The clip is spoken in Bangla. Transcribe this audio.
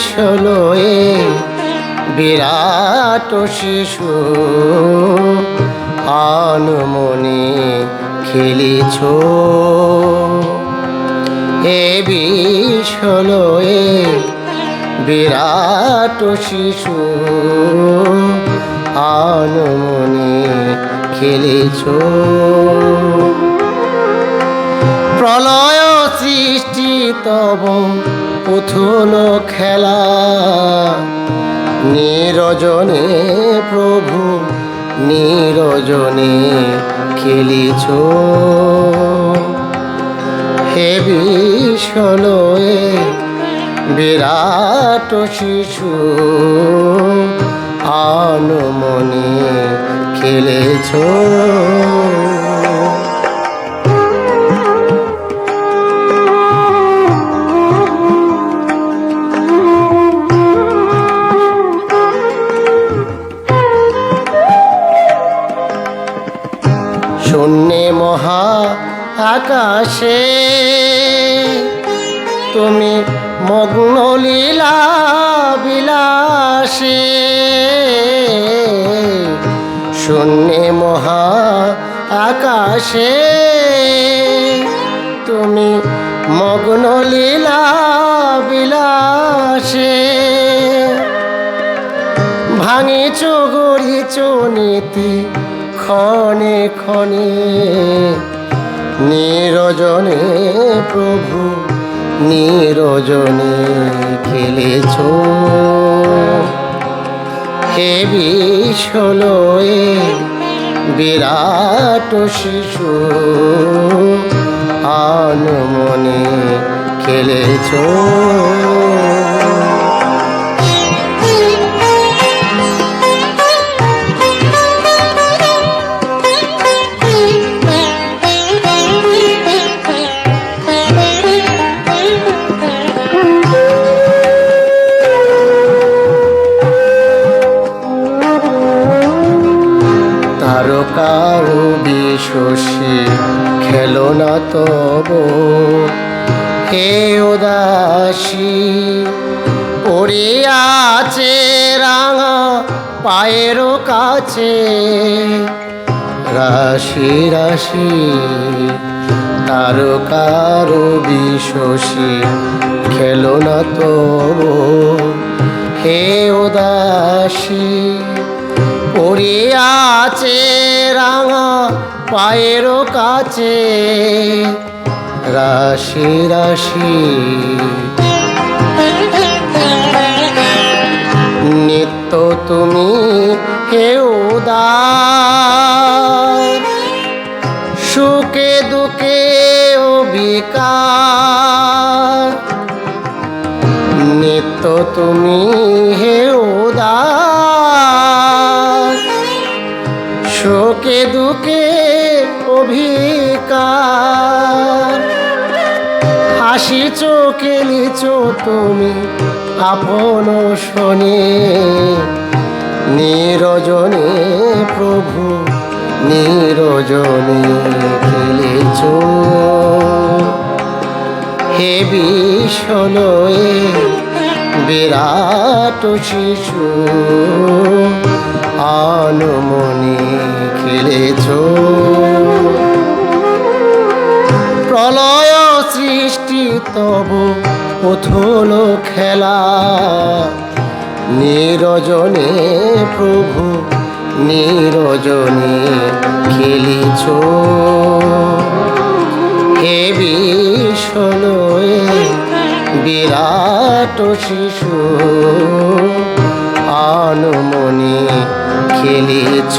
বিশ্বলয়ে বিরাট শিশু আনমনে খেলিছ। এ বিশ্বলয়ে বিরাট শিশু আনমনে খেলিছ। প্রলয় সৃষ্টি তব পুতুল খেলা, নিরজনে প্রভু নিরজনে খেলিছ। হে বিশ্বলয়ে বিরাট শিশু আনমনে খেলেছ। শূন্যে মহা আকাশে তুমি মগ্ন লীলা বিলাসে। শূন্যে মহা আকাশে তুমি মগ্ন লীলা বিলাসে। ভাঙিছ গড়িছ নীতি ক্ষণে ক্ষণে, নিরজনে প্রভু নিরজনে খেলেছ। হে বিশ্বলয়ে বিরাট শিশু আনমনে খেলেছ। তারকার বিশ্বসী খেলনা তব, হে উদাসী পড়িয়াছে রাঙা পায়ের কাছে। রাশি রাশি তারকার বিশ্বসী খেলনা তব, হে উদাসী পড়িয়াছে রাঙা পায়ের কাছে। রাশি রাশি নিত্য তুমি হে উদার, সুখে দুঃখে বিকার। নিত্য তুমি হে উদার, শোকে দুঃখে অভিকার। হাসিছ খেলিছ তুমি আপন শোনে, নিরজনে প্রভু নিরজনে খেলেছ। হে বিশ্বলয়ে বিরাট শিশু আনমনে খেলেছ। প্রলয় সৃষ্টি তব পুতুল খেলা, নিরজনে প্রভু নিরজনে খেলিছ। হে বিশ্বলয়ে বিরাট শিশু আনমনে খেলিছ।